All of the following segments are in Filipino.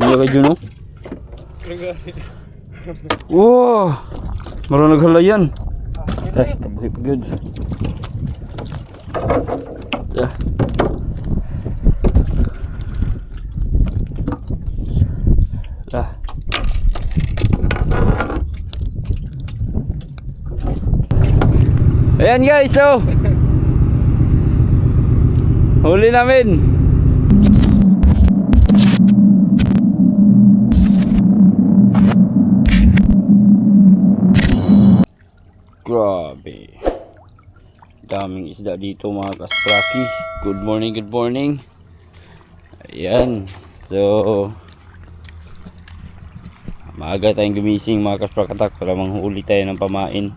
Iya kay Juno. Wow. Maron naghalayan. Ay, kabuhi pa gyud. Ya. Lah. Ayan guys, so huli namin. Grabe, daming isda dito mga kaspraki. Good morning, good morning. Ayan, so maaga tayong gumising mga kasprakatak para manghuli tayo ng pamain.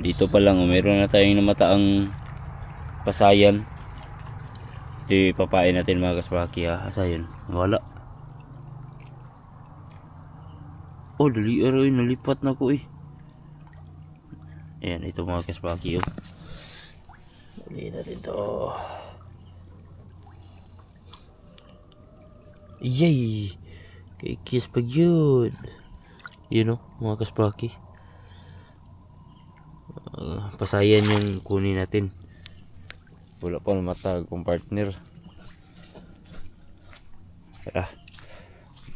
Dito pa lang meron na tayong namataang pasayan. Ito papain natin mga kaspraki ha. Asayan, wala. Oh, dali aroy, nalipat na ko eh. Ayan, ito mga kaspraki oh. Dali natin to. Yay! Kay kiss pag yun. Yun oh, mga kaspraki. Pasayan yung kunin natin. Wala pa namatag kong partner.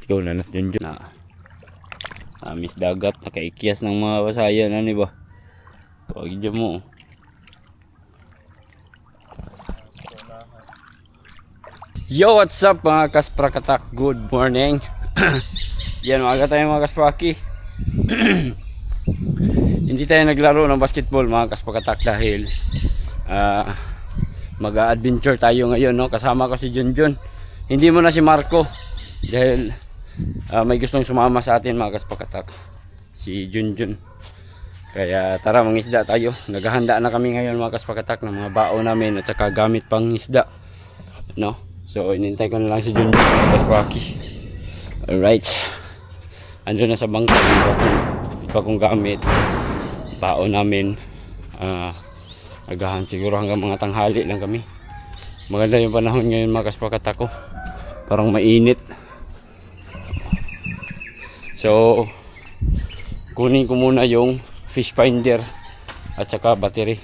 Ikaw na natin dyan na amis dagat, nakaikyas ng mga pasayan. Ano ba? Huwag dyan mo. Yo, what's up mga kasprakatak? Good morning. Yan, maaga tayo mga kaspraki. Hindi tayo naglaro ng basketball mga kasprakatak dahil mag-adventure tayo ngayon, no? Kasama ko si Junjun. Hindi mo na si Marco dahil may gustong sumama sa atin mga kasprakatak, si Junjun. Kaya tara, mangisda tayo. Naghahanda na kami ngayon mga kasprakatak ng mga baon namin at saka gamit pang isda, no? So inintay ko na lang si Junjun mga kaspraki. Alright, andun na sa bangka iba kong gamit, baon namin. Agahan siguro hanggang mga tanghali lang kami. Maganda yung panahon ngayon mga kasprakatak ko, parang mainit. So kunin ko muna yung fish finder at saka battery.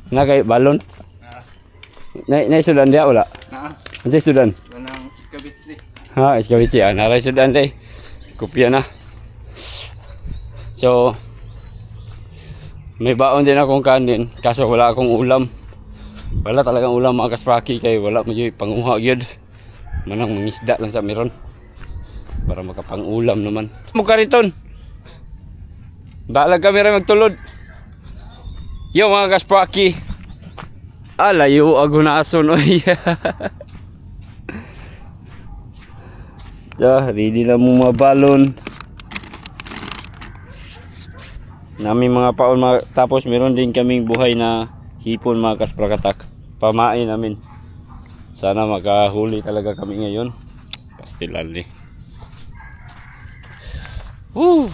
Na kay balon? Na sudan dia wala? Ano sudan? Manang iskabitsi. Ha, iskabitsi. Naray sudan day. Kopya na. So may baon din akong kanin kaso wala akong ulam. Wala talagang ulam mga kaspraki kay wala mo yung panguha gyud. Manang mangisda lang sa meron para makapang-ulam naman. Mukha riton. Balag kami rin magtulod. Yo mga kaspraki. Layo agunason oy. Ready na mo mabalon. Nami mga paon tapos meron din kaming buhay na hipon mga kasprakatak. Pamain namin. Sana makahuli talaga kami ngayon. Pastilan eh. Woo!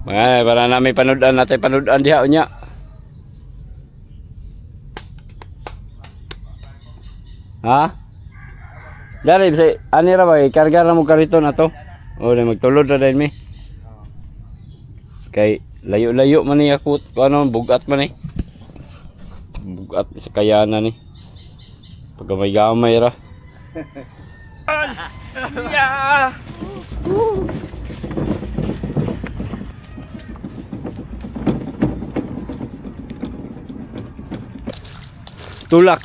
Para namin panudan natin panudan diha unya. Ha? Dari bisa ani ra ba karga ra mo karito na to. O na magtulod ra din mi. Kay layo-layo man ni ako ano bugat man ni. Bugat sa kayanan ni. Pag may gamay ra. Yeah. Tulak.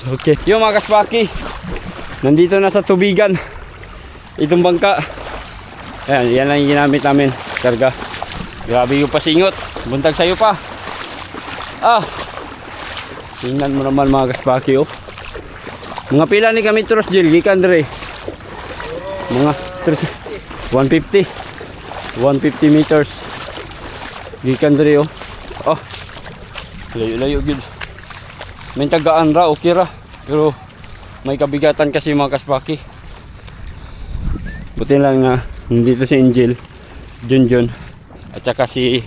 Okay, yung mga kaspraki, nandito na sa tubigan itong bangka. Ayan, yan lang yung ginamit namin, karga. Grabe yung pasingot, buntag sa'yo pa. Tingnan mo naman mga kaspraki oh. Mga pila ni kami turos jil, gikan dre. Mga 150 meters gikan dre oh. Layo-layo gid. May tagaan ra, okay ra. Pero may kabigatan kasi mga kaspraki. Buti lang na Nandito si Angel, Junjun, at saka si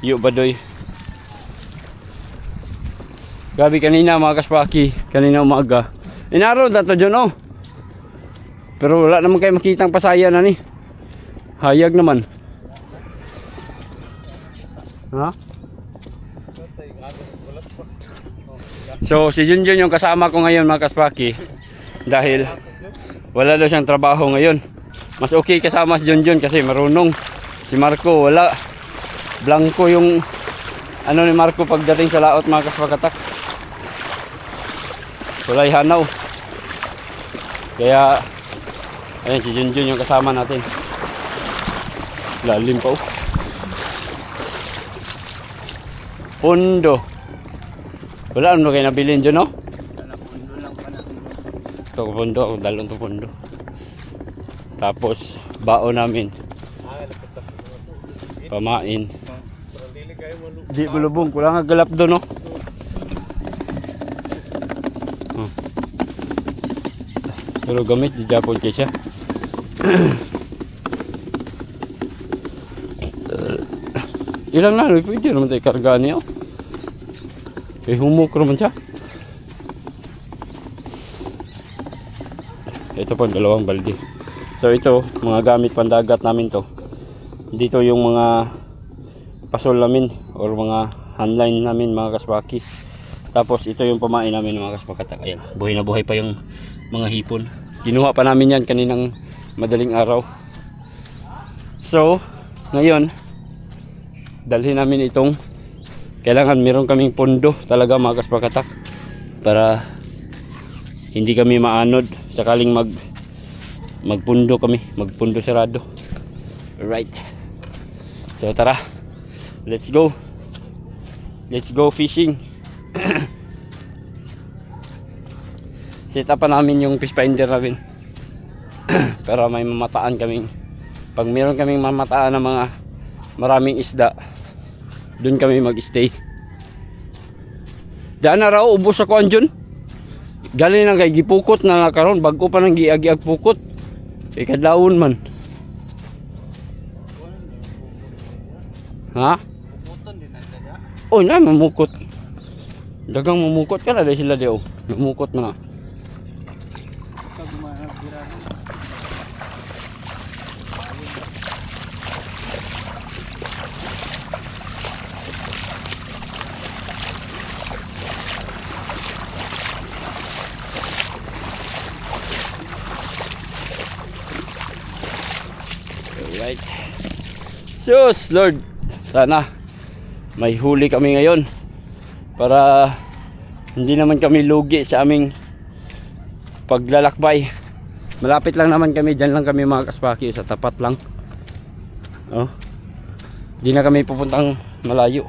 Yu Badoy. Gabi kanina mga kaspaki, kanina umaga. Inaron na to dyan oh. Pero wala naman kayo makitang pasaya na ni. Hayag naman. Ha? So si Junjun yung kasama ko ngayon mga kaspaki. Dahil wala daw siyang trabaho ngayon. Mas okay kasama si Junjun kasi marunong. Si Marco wala. Blanco yung ano ni Marco pagdating sa laot mga kaspakatak. Walay hanaw. Kaya ayun si Junjun yung kasama natin. Lalim pa oh. Pundo. Wala ano kayo nabilin dyan no? Ito pundo, ako dalon to pundo. Tapos baon namin. Pamain. Di bulubong, kulang nga galap doon no? Pero gamit di Japon kaya siya. Ilang na, pwede naman tayo karga niya. Humuk naman siya. Ito po, dalawang balde. So ito, mga gamit pandagat namin to. Dito yung mga pasol namin or mga handline namin mga kaspaki. Tapos ito yung pamain namin mga kaspakatak. Ayan, buhay na buhay pa yung mga hipon. Kinuha pa namin yan kaninang madaling araw. So, ngayon dalhin namin itong, kailangan meron kaming pondo talaga mga kaspakatak para hindi kami maanod sakaling magpundo kami, magpundo sarado. Alright, so tara, let's go fishing. Set up pa namin yung fish finder namin para may mamataan kaming, pag meron kaming mamataan ng mga maraming isda, doon kami mag-stay. Daan na raw, ubos ako andyan. Galing na kay gipukot na nakaroon, bago pa nang giag-giag pukot. Kadlawon man. Ha? Oh, na mamukot. Dagang mamukot ka na dahil sila diyo. Mamukot na. Alright. Sus, Lord, sana may huli kami ngayon para hindi naman kami lugi sa aming paglalakbay. Malapit lang naman kami, dyan lang kami mga kaspaki, sa tapat lang. Oh. Hindi na kami pupuntang malayo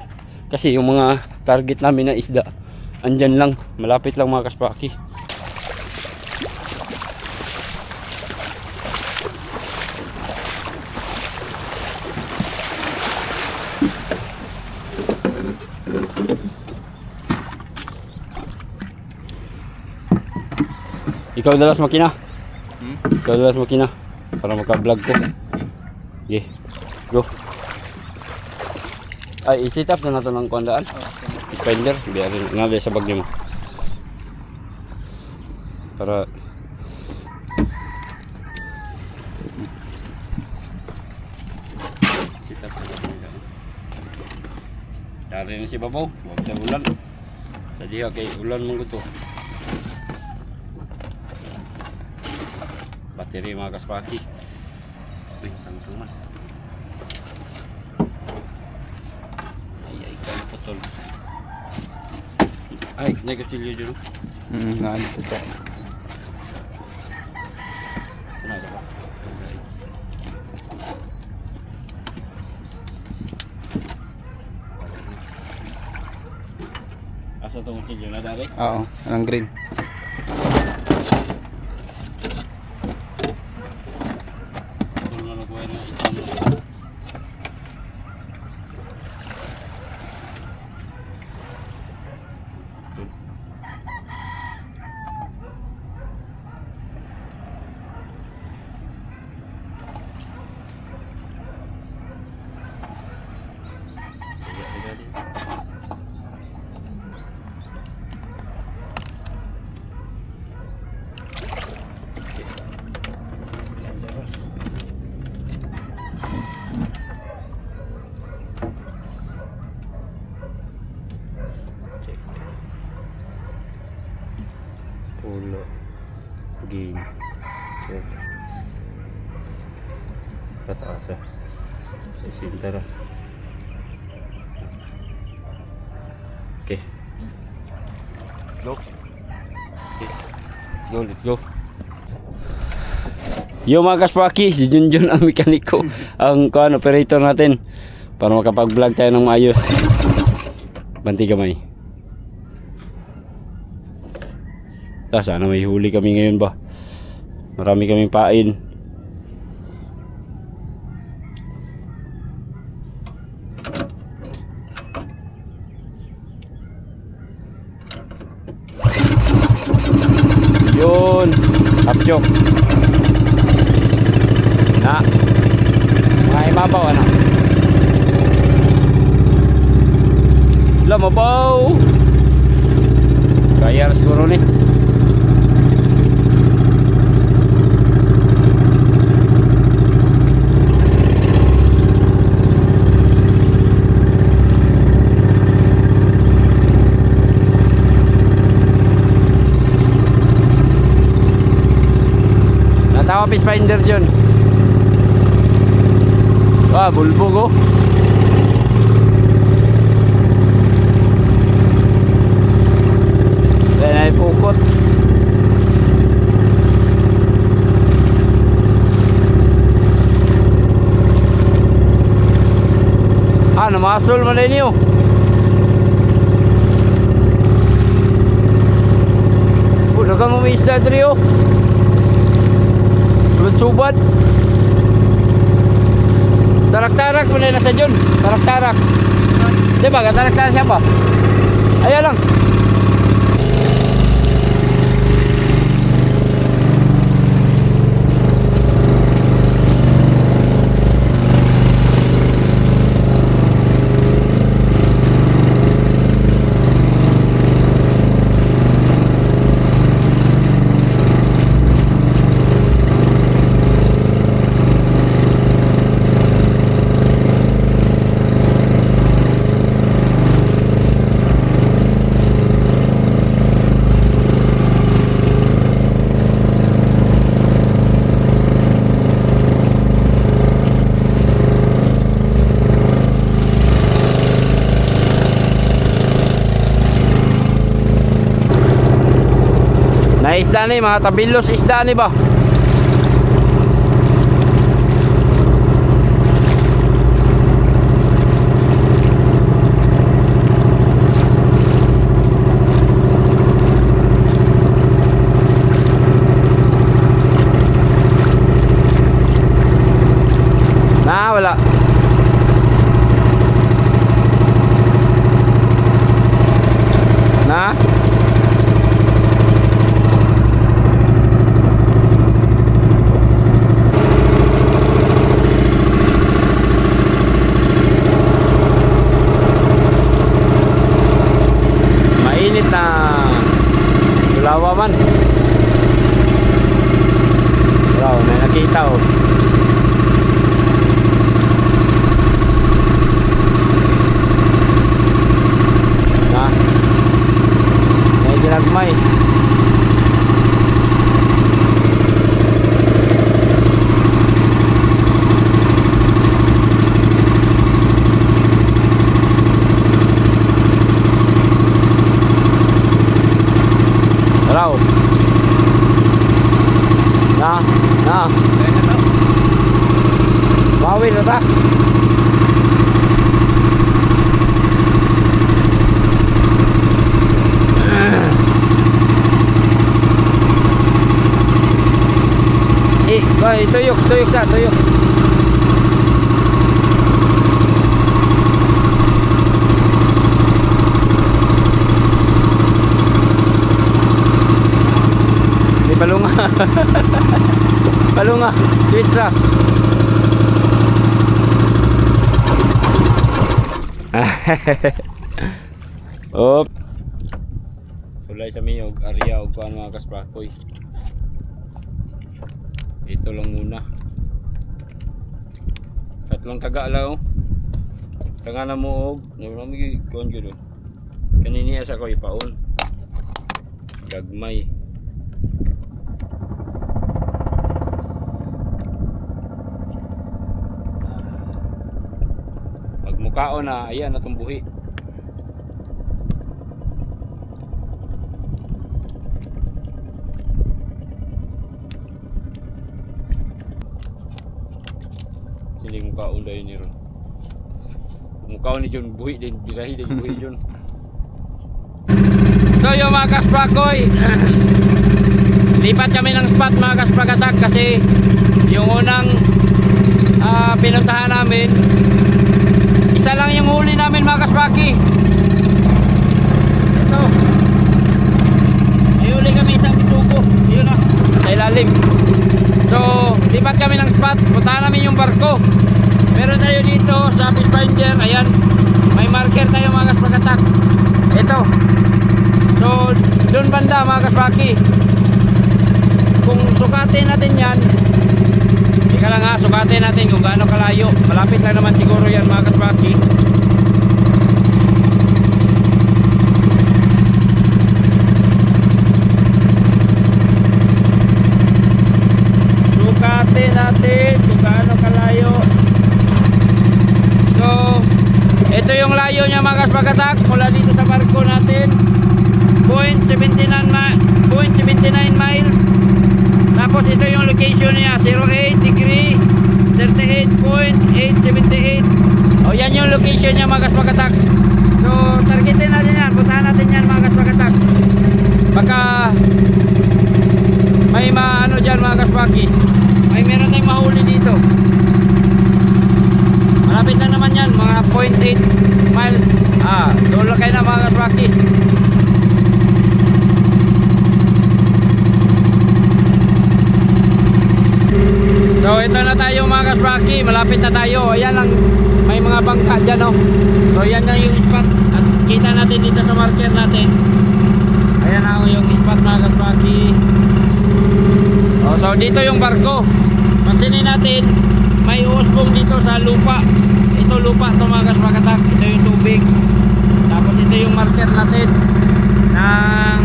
kasi yung mga target namin na isda andyan lang, malapit lang mga kaspaki. Ikaw dalas makina? Ikaw dalas makina para maka-vlog ko. Okay, let's go. Ay, i-set up na nato ng kondaan. Finder, biar na sa bag niyo mo. Para set up na nato. Dari na si Babaw, wag sa ulan. Sa diha kay ulan mong guto. Bateri mga kaspaki. Ay, tangtungan. Ay, kaya putol. Ay, nagkasilyo dyan. Nandito siya. Kunada ba? Asa itong silyo na dari? Oo, anong green. Game. Check. Pataasa. Sintara. Okay. Go. Okay. Let's go. Yo mga kaspaki, si Junjun ang mekaniko, ang operator natin para makapag-vlog tayo ng maayos. Banti kamay. Sana may huli kami ngayon ba? Marami kaming pain. Yun, kapchok. Na. Mga imabaw ano. Lamabaw. Kaya siguro ni. Natawa fish finder dyan. Wah, bulbog oh. Yan ay pukot. Namasol mo na niyo. Dagang mo may isla diri oh. Subat. Tarak-tarak mo na nasa dyan. Tarak-tarak. Diba? Tarak-tarak siya ba? Ayan lang. Na isda ni, mga tabilos isda ni ba? Na, wala. Na? Sulawa man. Wow, may nakita oh. Na. May ginagmay. Raw. Na. Bawin na ta. Tuyok sa, tuyok. Palunga. Palunga. Switch ra. Op. Sulay sa mi og area og kuan mga kasprakoy. Ito lang muna. Tatlong taga lao. Taga na mo og nami kuan gyud. Kanini asa ko ipaon. Gagmay. mukaon na ayan na buhi. Sini mukaon dahil ni ron. Mukaon ni John buhi din birahi din buhi John. So yung mga kasprakoy, lipat kami ng spot mga kasprakatak kasi yung unang pinuntahan namin, isa lang yung huli namin mga kaspraki. Ito, may huli kami isang bisugo, yun na, sa ilalim. So lipat kami ng spot, puntahan namin yung barko. Meron tayo dito sa fish finder, ayan, may marker tayo mga kasprakatak. Ito. So, doon banda mga kaspraki. Kung sukatin natin yan, ika lang ha, sukatin natin kung gaano kalayo. Malapit lang naman siguro yan mga kaspraki. Sukatin natin kung gaano kalayo. So, ito yung layo niya mga kasprakatak mula dito sa barko natin. 0.79 miles. Tapos ito yung location niya, 08 degree 38.878. O yan yung location niya mga kasprakatak. So targetin natin yan, puntahan natin yan mga kasprakatak. Baka may maano dyan mga kaspaki, may meron tayong mahuli dito. Malapit lang naman yan, mga 0.8 miles. Doon lang kayo na mga kaspaki. So ito na tayo mga kaspraki, malapit na tayo. Ayan lang, may mga bangka dyan oh. So yan na yung spot. At kita natin dito sa marker natin. Ayan na yung spot mga kaspraki. So dito yung barko. Pansinin natin, may usbong dito sa lupa. Ito lupa to mga kasprakatak. Ito yung tubig. Tapos ito yung marker natin ng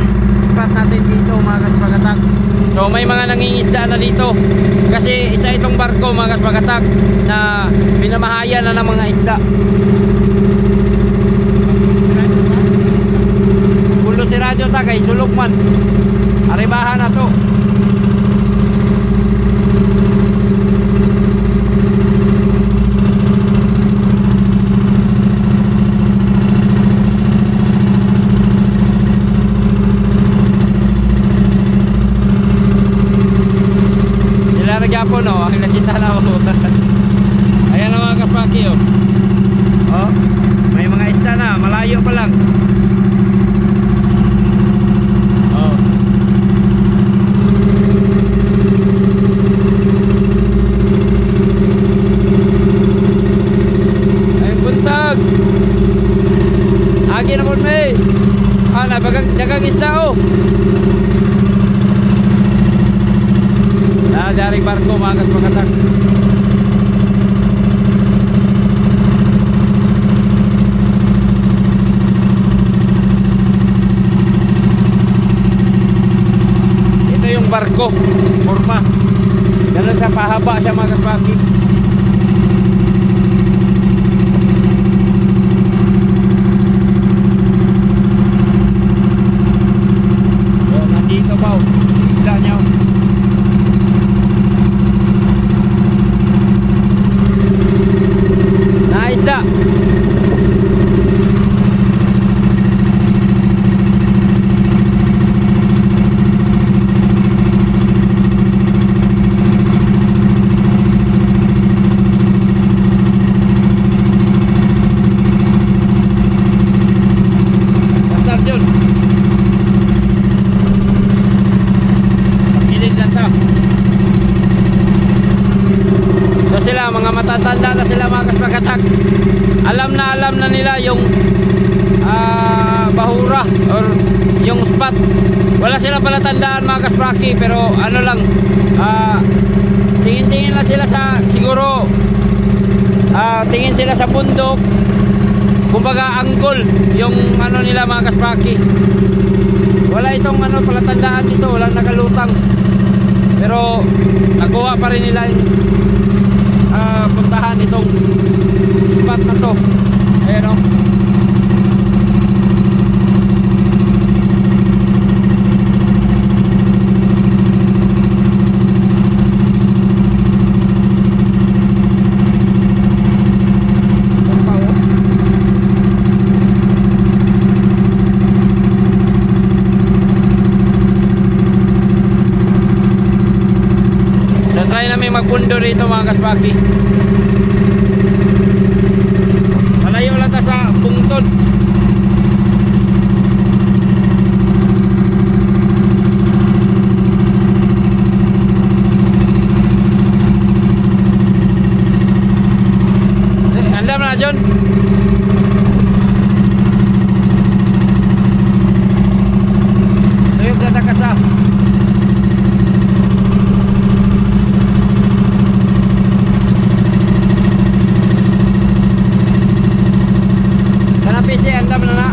spot natin dito mga kasprakatak. So may mga nangingisda na dito kasi isa itong barko mga kasprakatak na pinamahayan na ng mga isda. Pulo si radyo ta kay sulok man. Aribahan na to. Po no, ang nakita na ako. Ayan na mga kaspaki oh. Oh, may mga isda na, malayo pa lang. Oh. Ay buntag. Agi na po may. Dagang isda oh. Dari barko mga kaspakatak. Ito yung barko forma. Ganun sa pahaba siya mga kaspaki. So nandito pa isda niya. Isda. Pasar John. Pagilid lang to. So sila mga matatanda na sila mga kaspakatak. Alam na nila yung bahura or yung spot. Wala silang palatandaan mga kaspraki, pero ano lang, tingin-tingin lang sila sa siguro tingin sila sa bundok, kumbaga angle yung ano nila mga kaspraki. Wala itong ano palatandaan dito, walang nakalutang, pero nakuha pa rin nila yung puntahan itong spot na to. Ayan o. So try namin magpundo rito mga kaspaki. Malayo lang ta sa bungtod. Andam na John. Tuyok sa takasa. PC andam na na.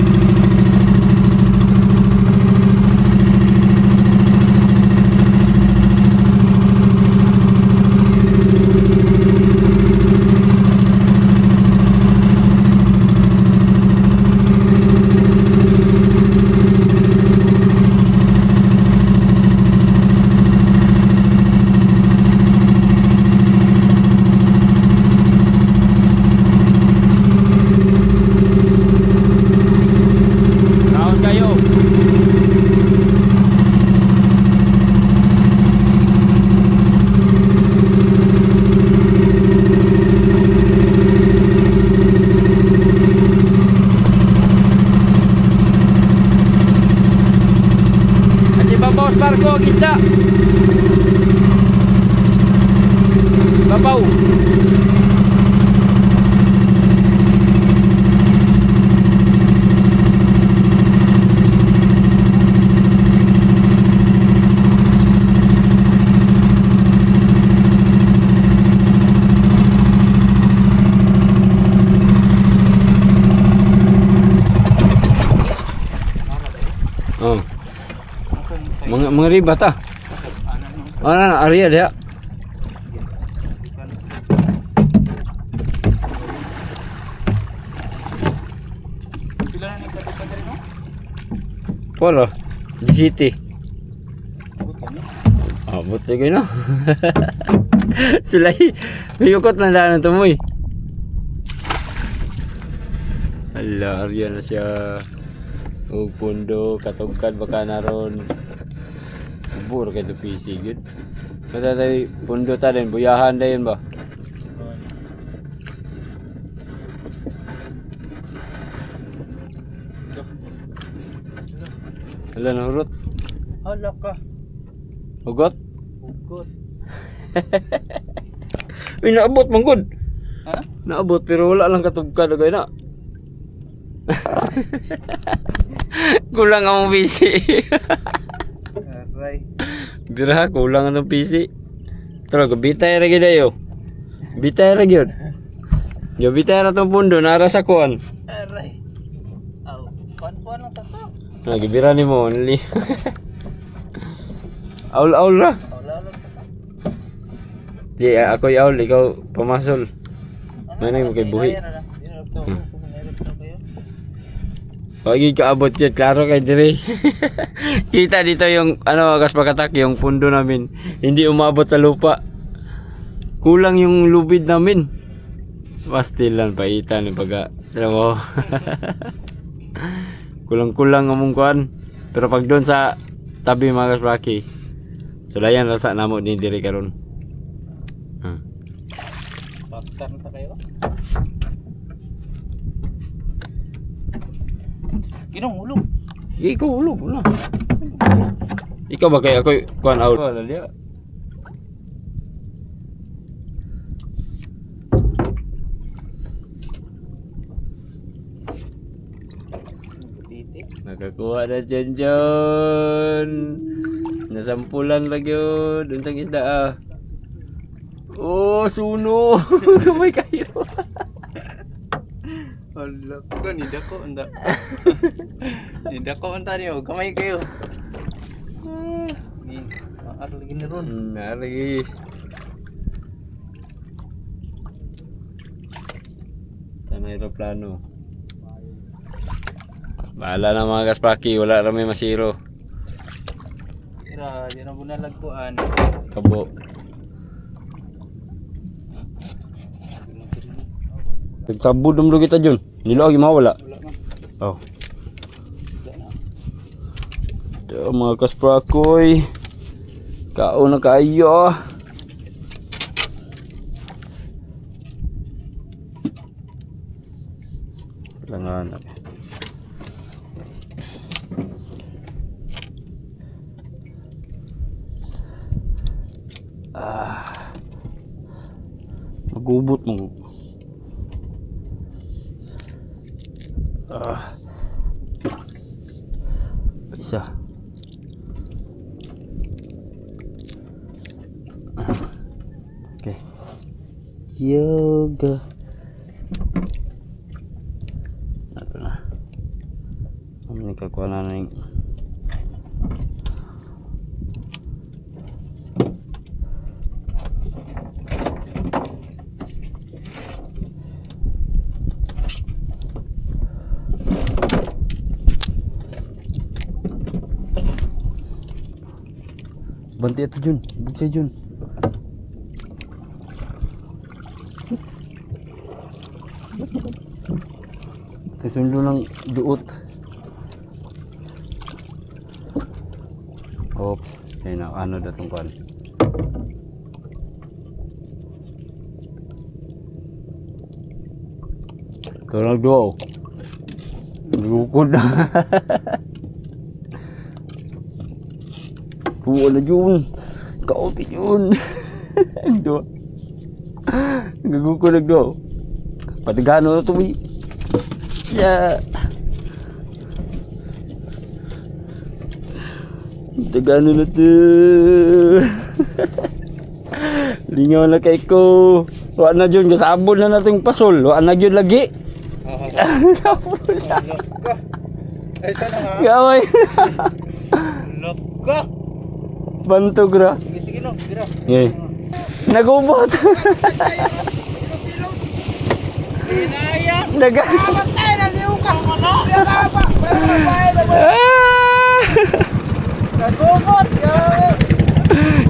Babaw barko isda. Babaw. Oh. Mga riba ta. Ano na area dia. Polo di city. Ah, buti ko no. Sila yukot na daan to mo eh. Ala, area na siya. O pundo katugkad baka naron. Bur kay PC gud. Basta tay pundo ta din buyahan dayon ba. Hala na hurot. Hala ka. Hugot? Hugot. Uy, naabot man gud. Ha? Naabot pero wala lang katugkad gay na. Kulang ang PC. Aray. Bira, kulang ang PC. Tara, bitay ra gyud ayo. Bitay ra gyud. Yo bitay ra tong pundo nara sa kuan. Aray. Aw, kuan lang sa to. Nagibira ni mo only. Aul ra. Wala lang sa to. Di ako aul ikaw pamasol. Manay mo kay buhi. Pagi kaabot yun, klaro kay dire. Kita dito yung ano agas pagkatak yung pundo namin. Hindi umabot sa lupa. Kulang yung lubid namin. Pastilan paitan yung pagka. Mo. Kulang-kulang among kuan. Pero pag doon sa tabi mga kaspraki. Sulayan rasa namo ni dire karon. Pastar na kayo. Ginong hulog. Ikaw hulog na. Ikaw ba kay ako kuan out? Wala dia. Nakakuha na John. Nasampulan lagi yun. Doon sa isda ah. Oh, suno. Kamay kayo. Hala ka, nidako anda. Nidako anta niyo, kamay kayo. Ni maar lagi ni ron. Lagi. Tanay aeroplano. Bahala na mga kaspraki, wala na may masiro. Tira, di na bunalagpuan. Kabo. Nagsabod naman kita dyan. Nilagi mawala. Wala na. Oh. Wala na. Ito mga kasprakoy. Kao na kayo. Langan. Magubot mo. Isa. Okay. Yoga. Ito na. Ang nagkakuha na yung banti ito Jun, bugsay Jun. Susundo ng duot. Oops, ayun na, ano datong kuan. Tunog duo. Lukod na. Wala Jun. Kauti Jun. Dua. Gagukod do. Patigano na to bi. Ya. Patigano na to. Lingaw na kay ko. Wa na Jun gasabon na nating pasol. Wa na gyud lagi. Sabon na. Ay sana nga. Gaway. Loko. Bantog ra. Sige sige no, tira. Yay. Nagubot. Inaya. Naga. Patay na liukan mo no. Baba. Nagubot.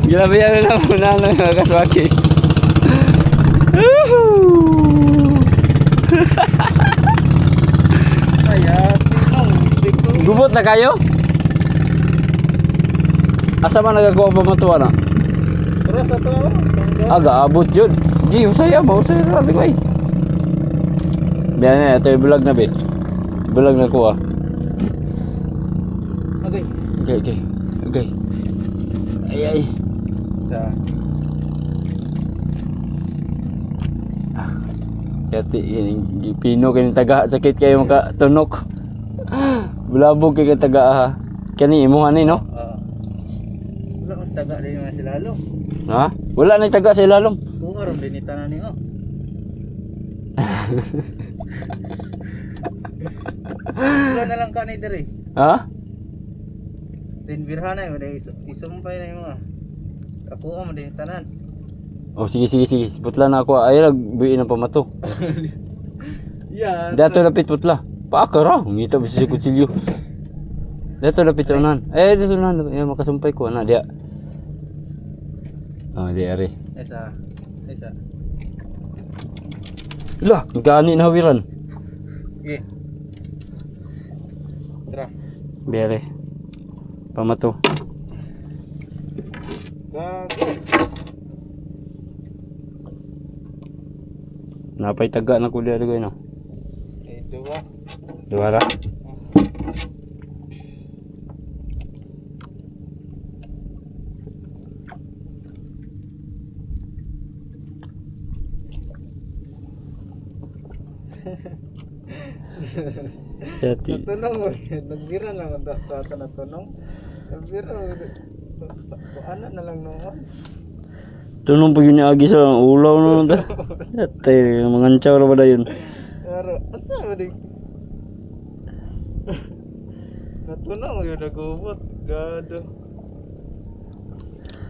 Grabe yan na muna ng mga kaswaki. Kaya tinong dito. Gubot na kayo? Asa man nagakuha pa matuwa na? Terus ato. Aga abot yun. Di, usaya mo. Usaya na natin bay. Biyan na, ito yung vlog na be. Vlog na kuha. Okay. Okay. Ay. Sa Yati, pino kayo taga. Sakit kayo makatunok. Bulabog kayo taga ha. Kani imo hani no? wala mas taga din mga silalo. Ha? Wala na taga sa ilalom. Kung aron din itanan niyo. Wala na lang ka ni dere. Ha? Din birhana mo dai isumpay na yung mga. Ako mo din tanan. Oh sige. Putla na ako. Ay nagbuin ng pamato. Yeah. Dato lapit putla. Paaka ra. Ngita ba si kutsilyo. Dato lapit sa unan. Dito unan. Makasumpay ko ana dia. Di ari. Esa. Lah, nagkaani na hawiran. Okay. Tara. Bere. Pamato. Gago. Napay taga na ko diya no. Dua. Duwara. Yati. Natunong mo. Nagbira lang ang data natunong. Nagbira. Ano na lang noon. Tunong pag yun agi sa ulaw no ta. Yati, mangancaw ra ba dayon. Pero, asa mo di? Natunong yun nagubot. Gado.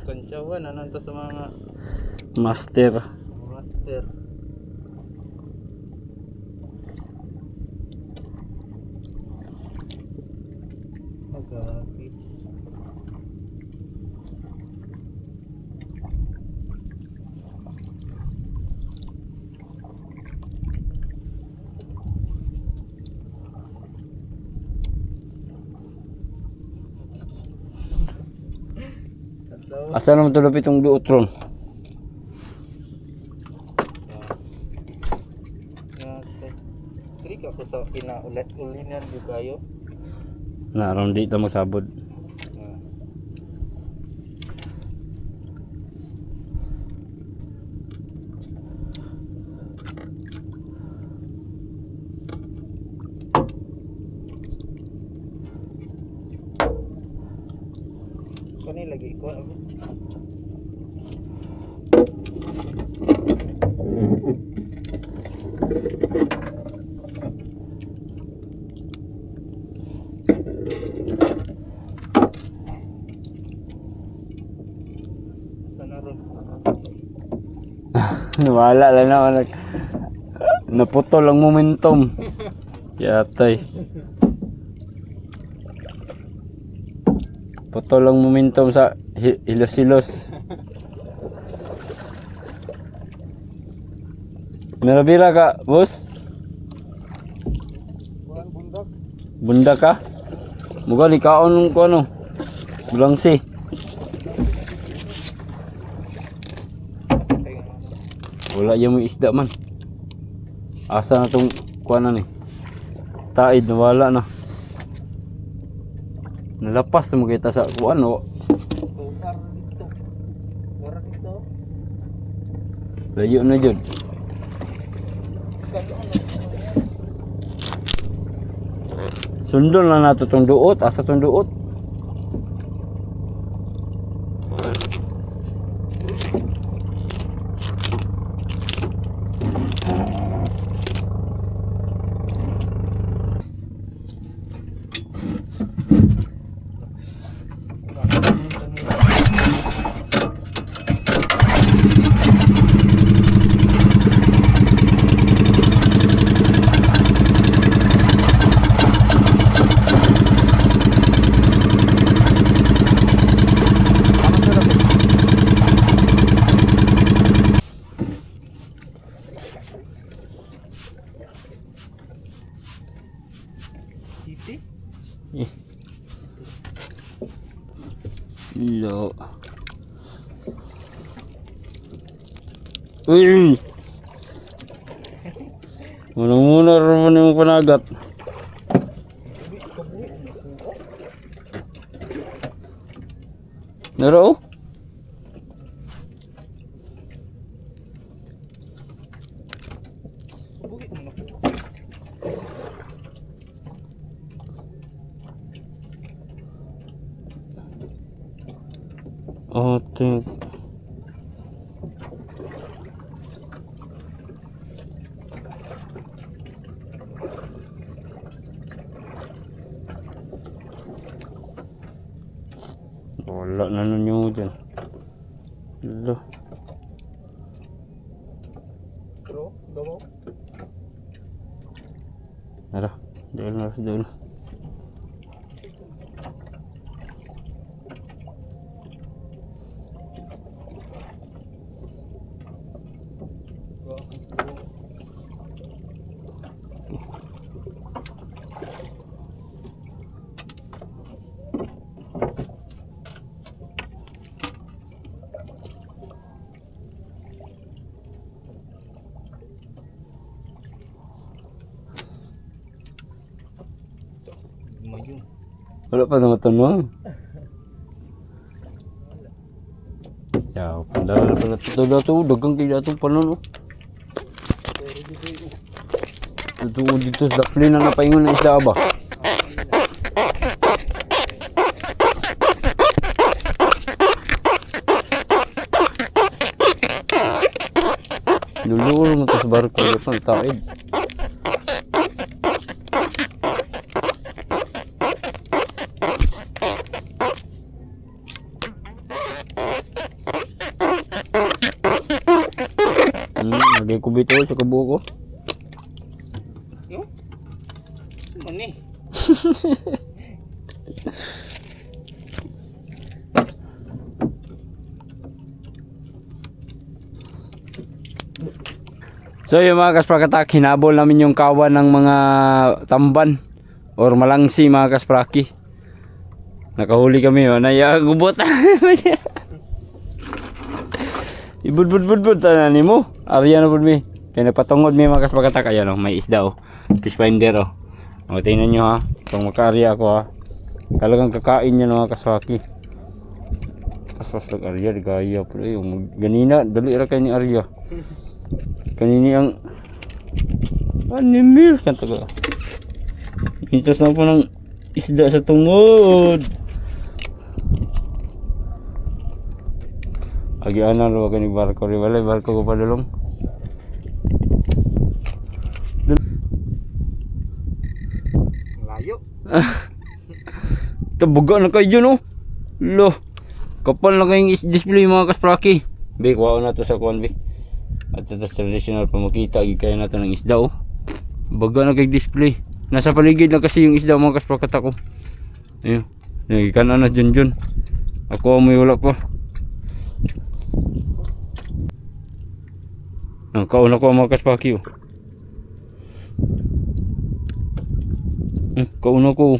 Kantsawan, anong sa mga Master. master. Asa naman tulop itong duotron? Klik ako sa pinaulinan di kayo. Naroon dito magsabod. Kani lagi ko. Sana ron. Wala lang na. Naputol ang momentum. Yatay. Putol ang momentum sa hilos-hilos. Merabira ka, boss? Buwan bundak. Bunda ka? Muga likaon ko ano? Bulangsi. Wala yung may isda man. Asa na tong kuanan ni? Taid nawala na. Nalapas na makita sa kuan o. Wala dito. Layo na jud. Sundol na nato tong duot, asa tong duot? Titi. Lo. Uy. Muna naman yung panagat. Naro? Oh, ting. Wala na nun yung dyan. Lalo. Bro, daw. Nara, doon na doon. Mayong. Wala pa naman tanong. Ya, pandala na pala ito dato, dagang kayo dato panon. Ito dito sa dakli na napaingon na isda ba? Dulu mo to sa barko ito ng taid. Lagay ko bito sa kabuo ko. Yo? Mani. So yung mga kasprakatak, hinabol namin yung kawan ng mga tamban or malangsi mga kaspraki. Nakahuli kami yun, naya gubot. Ibud-bud-bud tanan nimo. Arya na pud mi. Kaya napatungod mi makas pagkatak ayan oh, may isda oh. Fish finder oh. O tingnan nyo ha. Kung makaarya ako ha. Talagang kakain niya mga kaswaki. Kaswas lang arya di kaya pero yung ganina dali ra kay ni arya. Kanini ang animals kan taga. Intas na po ng isda sa tungod. Agi ana ro kani barko ri walay barko ko padulong. Layo. Tabuga na kayo no. Lo. Kapal na kayong display mga kaspraki. Be kuha na to sa kuan be. At ito traditional pamakita agi kaya nato ng isda oh. Baga na kay display. Nasa paligid na kasi yung isda mga kasprakatak ko. Ayun. Nagikan na Junjun. Ako may wala pa. Ang kauna ko mga kaspaki oh. Kauna ko.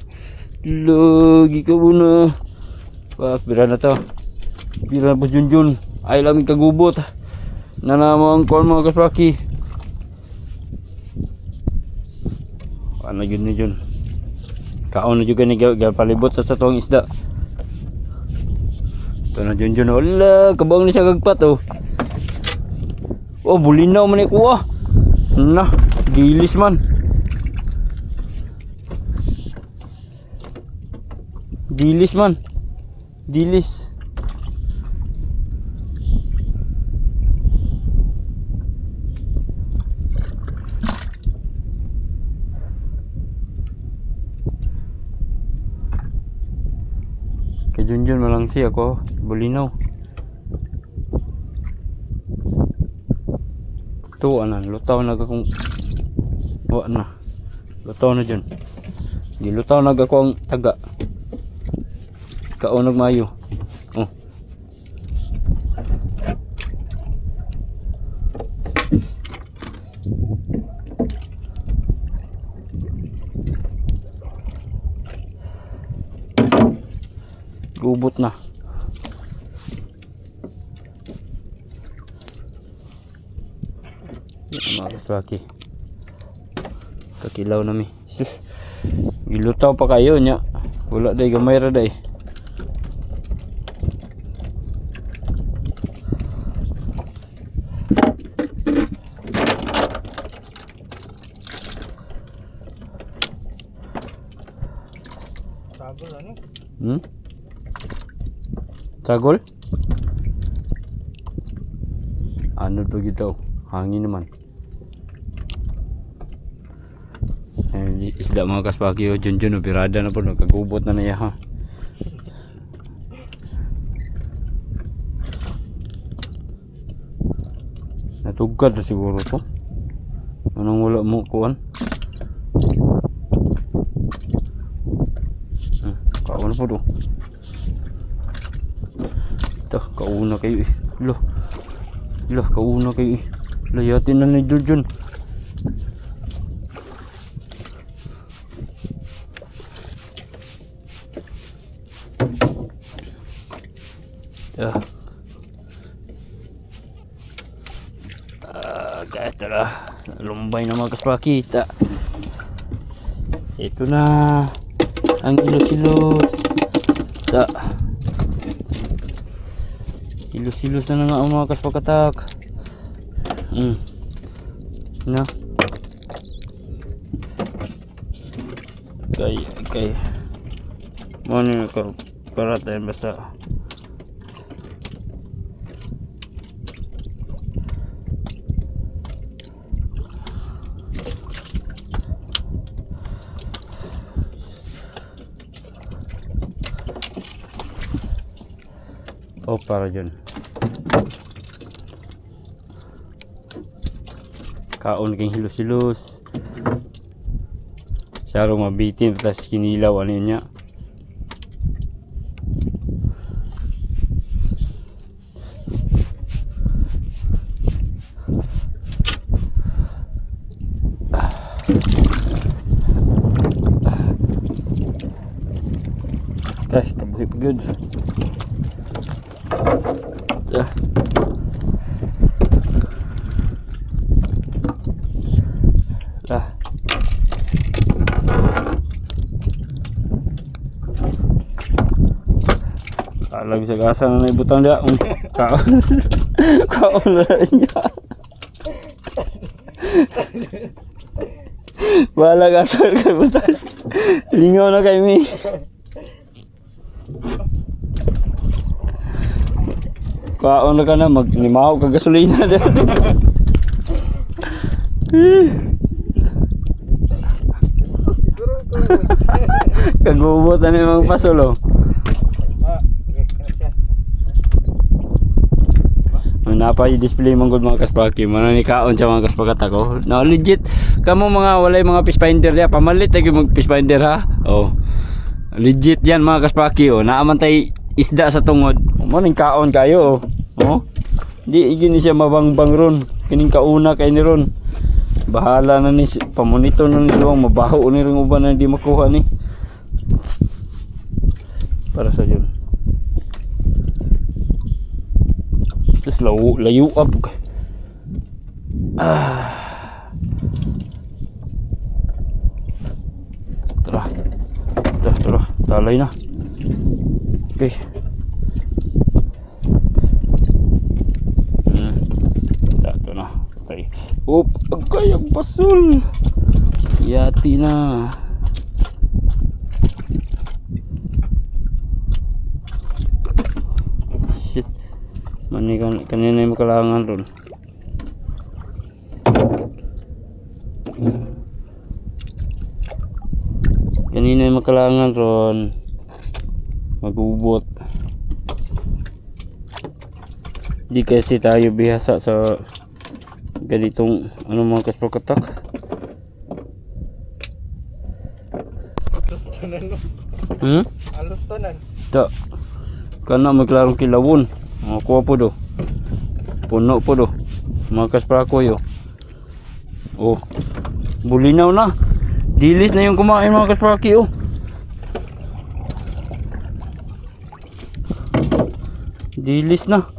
Lagi kauna. Pira na to. Pira po Junjun. Ay lamig kagubot. Nanamang ko mga kaspaki. Ano yun ni Jun? Kauna juga ni palibot sa tuwang isda. Ito na Junjun. Wala. Kabang ni siya gagpat oh. Oh, bulinaw man iko ah. Na, dilis man. Dilis man. Dilis. Kay Junjun malangsi ako, bulinaw. Tuwa na, lutaw na akong wa na. Lutaw na dyan. Gilutaw na ako ang taga. Kaunag mayo. Oh. Gubot na. Mga kaswaki. Kakilaw na mi. Sus. Gilutaw pa kayo nya. Wala day gamay ra day. Sagol ano? Sagol? Ano to gito? Hangin naman. Isda mga kaspaki o Junjun o pirada na po nagkagubot na niya ha. Natugad na siguro to. Anong wala mo kuan? Kauna po to. Ito, kauna kayo eh. Loh, kauna kayo eh. Layatin na ni Junjun. Kahit tara, lumbay na mga kaspaki. Ito na ang ilos-ilos. Ilos-ilos na nga ang mga kaspakatak. Na kay mana ko karatan basta para dyan kaon kang hilos-hilos saro mabitin tapos kinilaw ano niya okay, kabuhi pa good. Alam sa gasa na naibutang dia. Kaon. Kaon na niya. Wala gasa ka butang. Lingaw na kay mi. Kaon na ka na maglimaw ka gasolina din. Isuro ko. Kagubot na ni mga pasulo. Napa yung display mong good mga kaspaki. Manani kaon siya mga kaspakatak. Oh. No, legit. Kamu mga walay mga fish finder ya. Pamalit lagi mag fish finder ha. Oh. Legit yan mga kaspaki. Oh. Naamantay isda sa tungod. Maning kaon kayo. Oh. Oh. Di igini siya mabangbang ron. Kining kauna kay ni ron. Bahala na ni pamonito na ni luwang mabaho ni ring uban na di makuha ni. Para sa yun. Terus layu up. Terah. Talay na. Okay. Tato na. Okay. Up, agay ang pasul. Yati na. Shit. Mani kanina yung makalangan ron. Kanina yung makalangan ron. Magubot. Di kasi tayo bihasa sa ganitong ano mga kaspakatak. Alos tanan no. Alos tanan. Da. Kana maglarong kilawon. Kuha po do. Puno po do. Mga kaspako yo. Oh. Bulinaw na. Dilis na yung kumain mga kaspaki oh. Dilis na.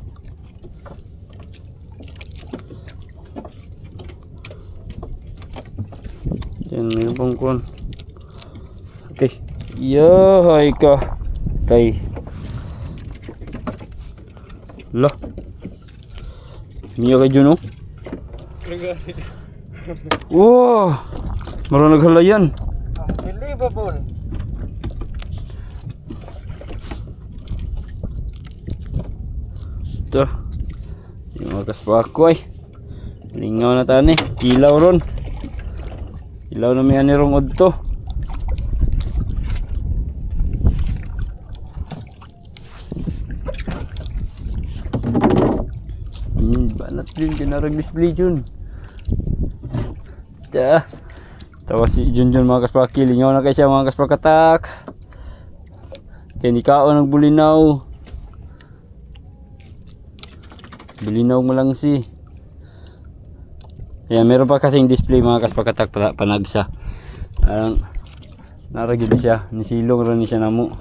Yan yung pangkuhan. Okay. Yahay ka. Tay. Lah. Miya ka dyan oh. Wow. Marang naghalayan. Unbelievable. Ito. Yung mga kaspako ay. Lingaw na tani. Kilaw ron. Kilaw na may anirong odto. Banat din kinarag display dyan. Dah. Tawa si Junjun mga kaspaki. Lingaw na kayo siya mga kaspakatak. Kaya ni kaon ng bulinaw. Bulinaw mo lang si. Ayan, meron pa kasing display mga kaspakatak panagsa. Naragid na siya. Nisilong rin siya na mo.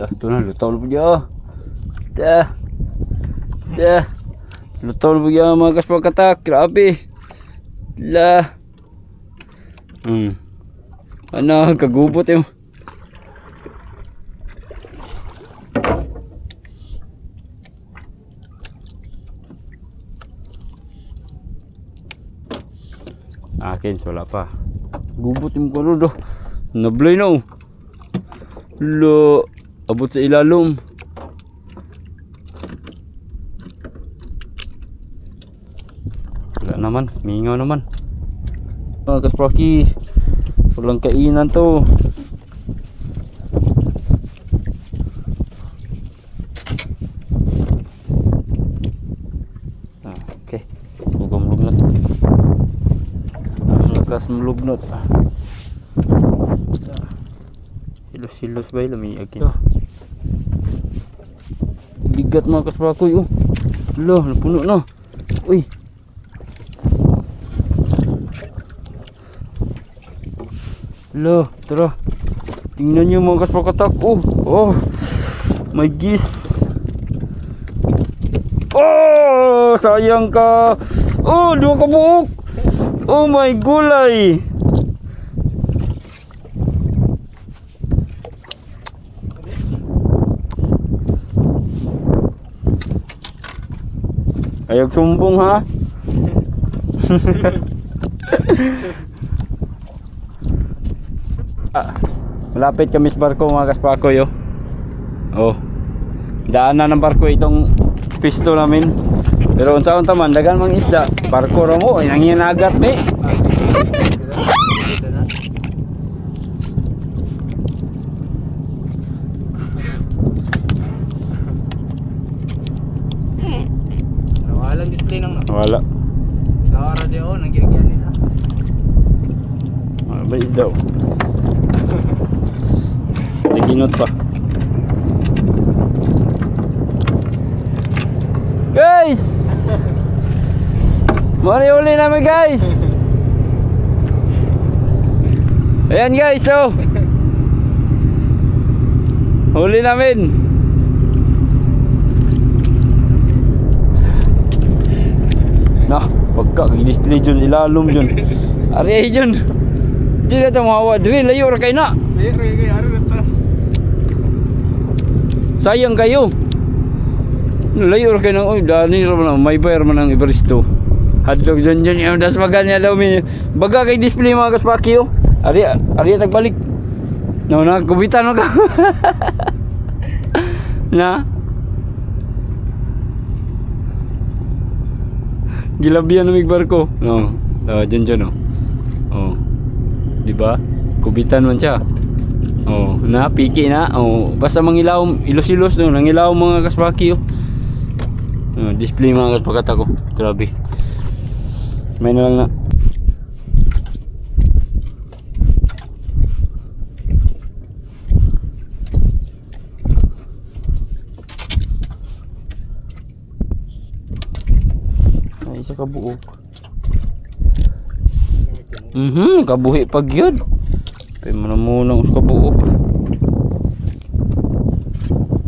Ito na, lutaw na po dyan. Lutaw na po dyan mga kaspakatak. Grabe. La. Ano, kagubot yung. Akin, wala pa. Gubot yung kulo do. Nablay na oh. Lo. Abot sa ilalom. Wala naman, mingaw naman. Mga kaspaki, walang kainan to. Okay, huwag mulugnot. Ang lakas mulugnot. Silos ba yung lamig akin? Bigat mga kaspakoy oh. Lo, napuno na. Uy. Lo, tara. Tingnan nyo mga kaspakatak. Oh, may gis. Oh, sayang ka. Oh, dua ka buok. Oh my gulay. Ayog sumbong ha. Malapit kami sa barko mga kaspakoy. Oh. Daanan ng barko itong pisto namin. Pero unsa-unta man dagan mang isda, barko ra mo ang hinagat ni. Walang display nang Wala. sa radio nagyagyan nila. Ano ba isda? Naginot pa. Guys! Mari uli namin guys! Ayan guys, so huli namin. Nah, pagka i-display dyan, ilalom dyan. Ari dyan. Di na ito mahawa. Diri, layo ra kayo na. Layo ra kay ari na ta. Sayang kayo. Layo ra kayo na. Uy, dani ra man. May bayar man ang Ibaristo. Hadlog dyan dyan. Yung das maganya daw. Baga kay display mga kaspaki. Ari tagbalik. No, nagkubitan mo ka. Na? Gilabihan ng barko. No. Dyan oh. Oh. Di ba? Kubitan man siya. Oh, na piki na. Oh, basta mangilaw ilos-ilos no, nangilaw mga kaspaki oh. Display mga kaspakat ako. Grabe. May na lang na. Isa ka buok. Kabuhi pag yun. Pwede mo na muna ka buok.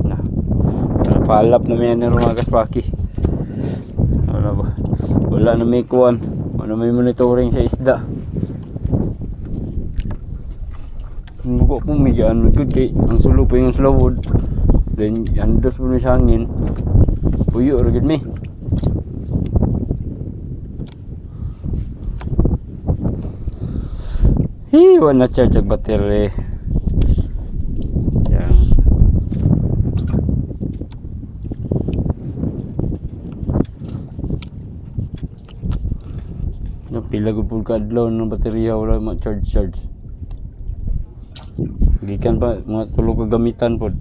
Na. Palap na may ano mga kaspaki. Wala ba? Wala na may kuwan. Wala may monitoring sa isda. Buko po may ano good kay ang sulo po yung slowwood. Then andos po na sa hangin. Puyo ragid mi. Wala charge ang battery. Yan. Napila ko po kadlaw ng baterya wala ma-charge. Gikan pa mga tulog kagamitan po.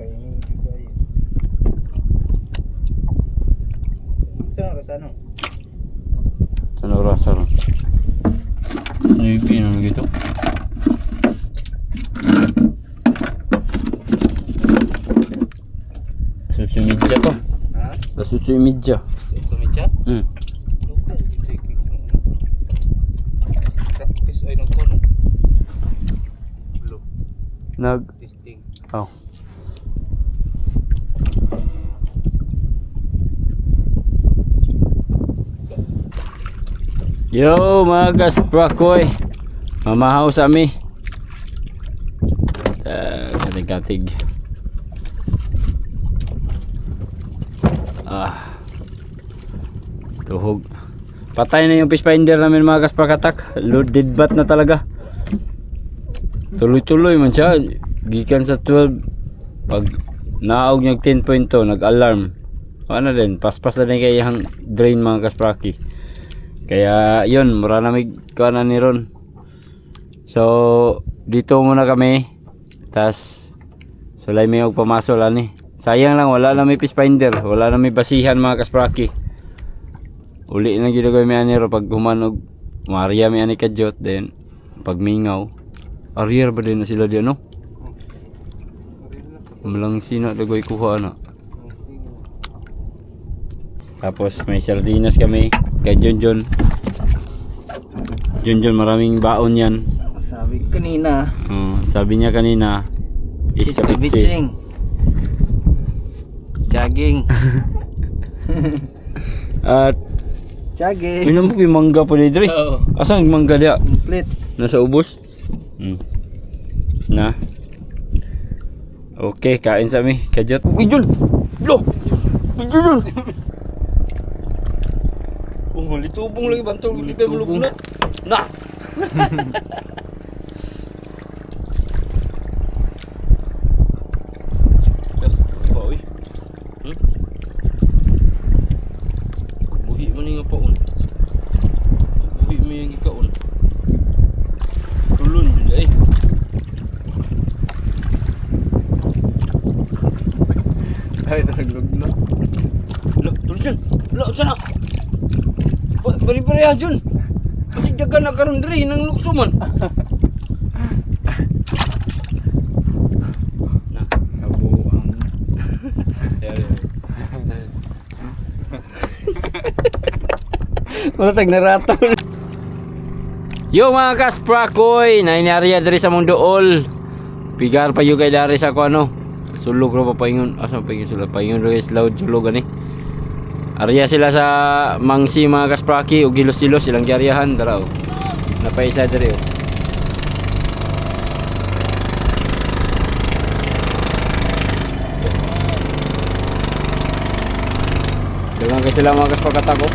Kainin gigay. Saan oras ano? Ano rasa ron? Nipin ano gitu. Susu meja pa. Ha? Susu meja. Sa meja? Practice ay nang kono. Nag Testing. oh. Yo mga kasprakoy, mamahaw sa ami. Katig-katig. Tuhog. Patay na yung fish finder namin mga kasprakatak. Loaded bat na talaga. Tuloy-tuloy man siya. Gikan sa 12. Pag naog niyag 10.2 nag-alarm. Ano din, paspas na din kayang drain mga kaspraki. Kaya yun, mura na may kanan ni Ron. So dito muna kami. Tas sulay may pamasol ani. Sayang lang wala na may fish finder, wala na may basihan mga kaspraki. Uli na gyud ko may ani ro pag humanog. Maria may ani kadjot then pag mingaw. Arier ba din na sila diyan no? Malang sina dagoy kuha na. Tapos may sardinas kami kay Junjun. Junjun maraming baon yan. Sabi kanina. Sabi niya kanina Iskabitsing. Jogging. At Tsage. inom ko yung mangga po dito. Oo. Asan yung mangga dia? Complete. Nasa ubos? Na. Okay, kain sa mi. Kajot. Uy, Jun! Lo! Uy, Jun! Oh, malitubong lagi bantol. Gusto kayo bulog na. Na! Uy. Buhi man nga paon. Buhi mo yung ikaon. Tulun dun eh. Ay, talaglog na. Lo, tulun dyan. Lo, sana. Bali-bali Jun. Kasi jaga na karon diri nang lukso man. Na, Nabuang. wala tag naratol. Yo mga kasprakoy, nainarya diri sa mong dool. Pigar pa yung kay dari sa ko ano. Sulog ro pa paingon. Asa paingon sulog paingon ro is loud sulog ani. Arya sila sa Mangsi mga kaspraki ug gilos-gilos silang giaryahan dara oh. Napaisa diri oh. Dagang kay sila mga kaspakatak oh.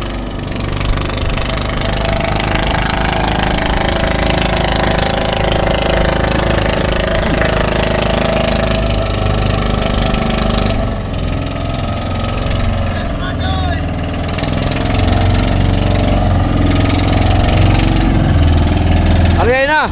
Alay na.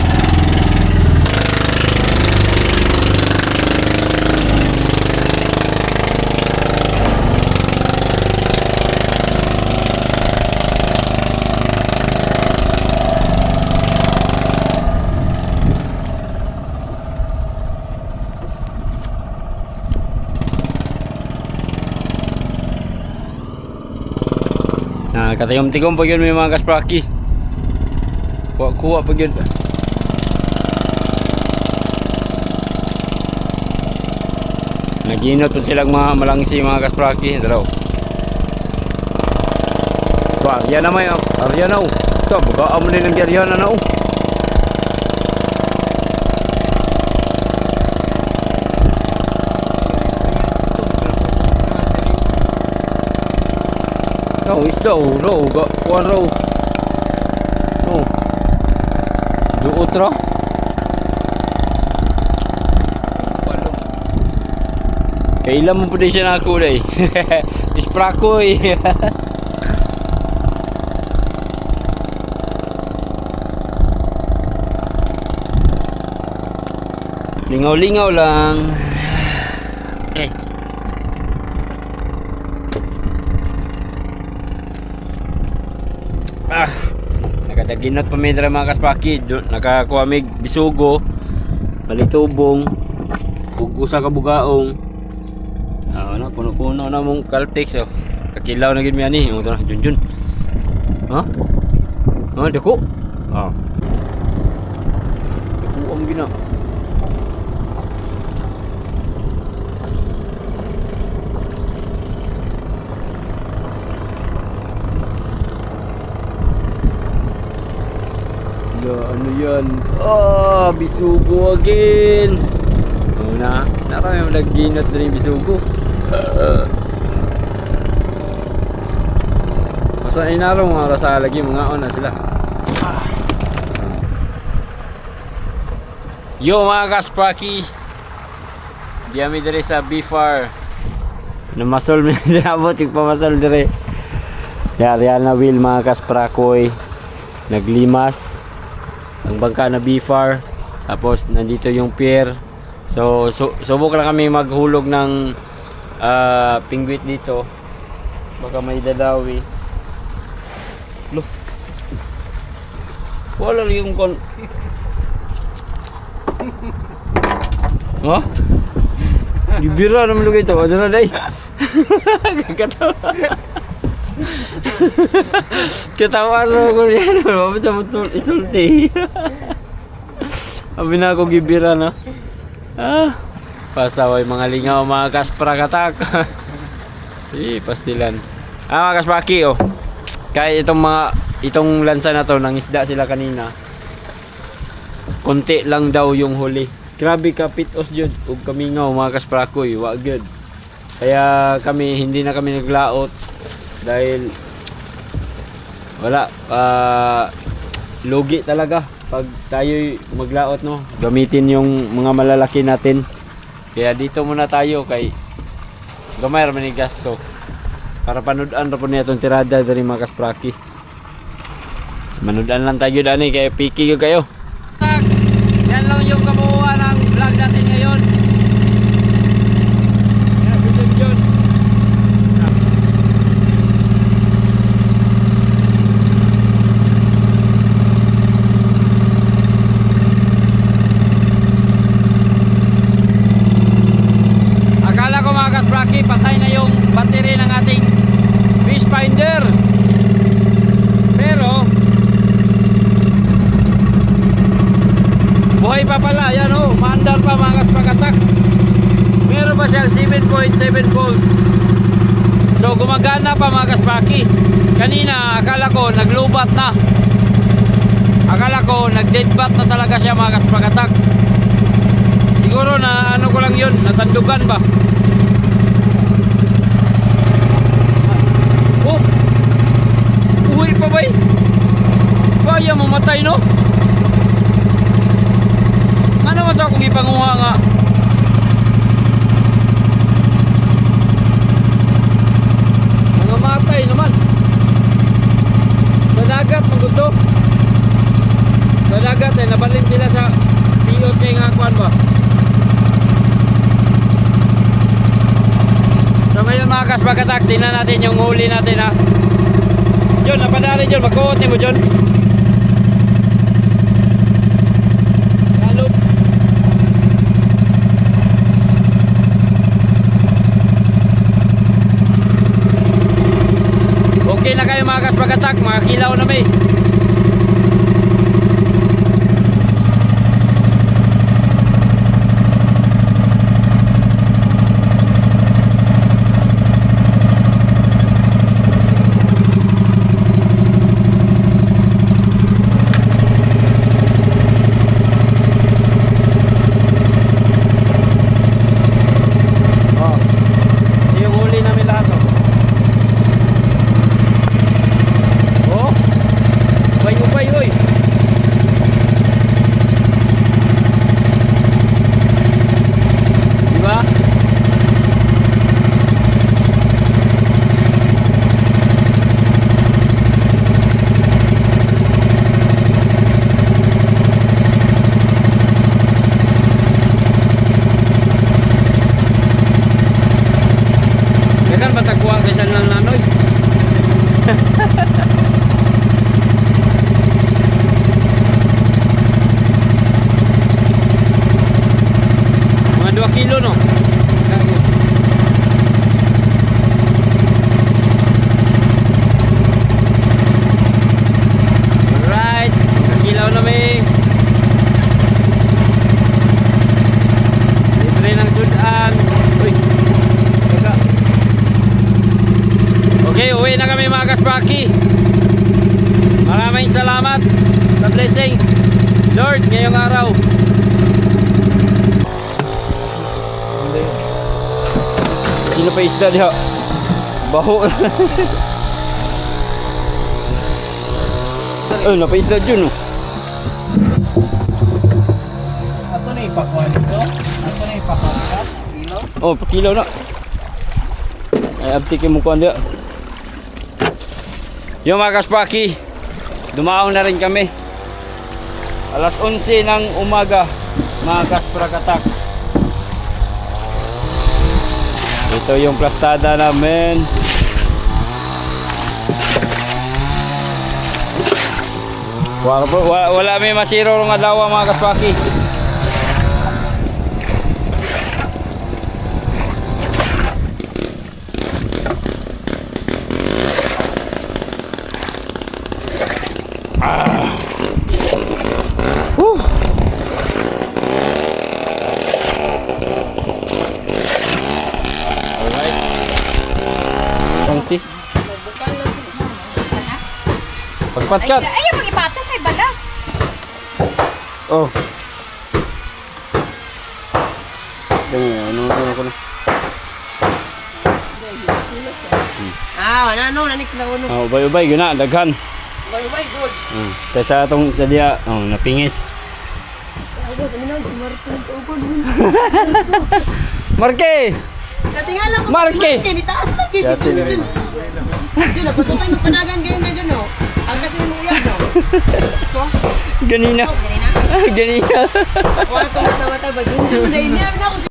Katayom-tigom pa yun may mga kaspraki. Kuha pa yun. Naginot po silang mga malangsi mga kaspraki. Daraw. Arya na may arya na. Ito, bagaan mo din ang arya na na. No, isda oh, no, kuan raw. No. Duot ra. Kailan mo pwede siya na ako day. Isprakoy. Lingaw-lingaw lang. Nakadaginot pa may mga kaspaki. Nakakuha may bisugo, malitubong, usa ka bugaong. Na puno-puno na mong Caltex oh. Kakilaw na gid mi ani, yung Junjun. Ha? Dako. Dako ang gina. Ano yan? Bisugo again. Narami yung nagginot na yung bisugo. Masa inaraw mga rasa lagi mga na sila. Yo mga kaspraki. Diami dire sa Bifar. Namasol mi dinabot yung pamasol dire. Real na wheel mga kasprakoy. Naglimas ang bangka na Bifar. Tapos nandito yung pier. So subok lang kami maghulog ng pingwit dito. Baka may dadawi. Loh. Wala lang yung kon. Oh? Gibira naman lugar ito. Ano na day? Katawa. Katawa na ko yan. Mabasa mo isulti. Sabi na ako gibira na. Basta way mga lingaw mga kaspra katak. Pastilan. Mga kaspaki, oh. Kaya itong lansa na to, nangisda sila kanina. Konti lang daw yung huli. Grabe kapitos jud ug kamingaw mga kasprakoy, wa gyud. Kaya kami hindi na kami naglaot dahil wala lugi talaga pag tayo maglaot, no. Gamitin yung mga malalaki natin. Kaya dito muna tayo kay gamay ra man ni gasto. Para panudan ra po niya itong tirada dari mga kaspraki. Manudan lang tayo dani kay piki kayo. Yan lang yung kabuuan ng vlog natin ngayon. Yan, yun. Akala ko mga kaspraki, patay na yung battery ng ating fish finder. Pero buhay pa pala, yan oh, maandar pa mga kaspagatak. Meron pa siya 7.7 volts. So gumagana pa mga kaspaki. Kanina akala ko naglubat na. Akala ko nag-deadbat na talaga siya mga kaspagatak. Siguro na ano ko lang yun, natandugan ba? Oh, buhay pa ba eh? Kaya mamatay, no? Ano man ito kung ipanguha nga? Nangamatay naman. Sa dagat, magguto. Sa dagat, nabalin sila sa pilot kay nga kuan ba? So ngayon mga kasbagatak, tingnan natin yung huli natin ha. John, napadali John, magkuot ni mo John. Okay na kayo mga kasbagatak, mga kilaw na may. Oh, yung huli namin lahat oh. Ubay, oy. Diba? Dagan batagkuha ka siya ng nanoy. Mga 2 kilo no? Alright, kilaw na may. Libre ng sudan. Uy, taga. Okay, uwi na kami mga kasbaki. Maraming salamat sa blessings Lord ngayong araw. Sino pa isda diha? Baho. Oh, napaisda dyan oh. Ato na ipakuha nito. Ato na ipakuha nito. Kilo. Oh, pakilo na. Ay, abtikin mo kuhan diha. Yung mga kaspaki, dumaong na rin kami. Alas 11 ng umaga, mga kasprakatak. Ito yung plastada namin. Wala may masiro ng adawa mga kaspaki. Pagpatkat. Ay, yung mag-ipatong kay Bala. Oh. Ano ko na. Wala no, nanik na uno. Oh, ubay-ubay, gina, daghan. Bye-bye, good. Kaysa atong sa diya, napingis. Ako, saminaw, si Marco. Marke! Katingala ko. Marke! Nitaas na kayo. Yati na rin. Diyan, napasukay magpanagan kayo na dyan, no? Ang kasi mo yan, no? So, Ganina. ganyan na. Ganina. Wala itong mata-mata ba? Ganyan na ako.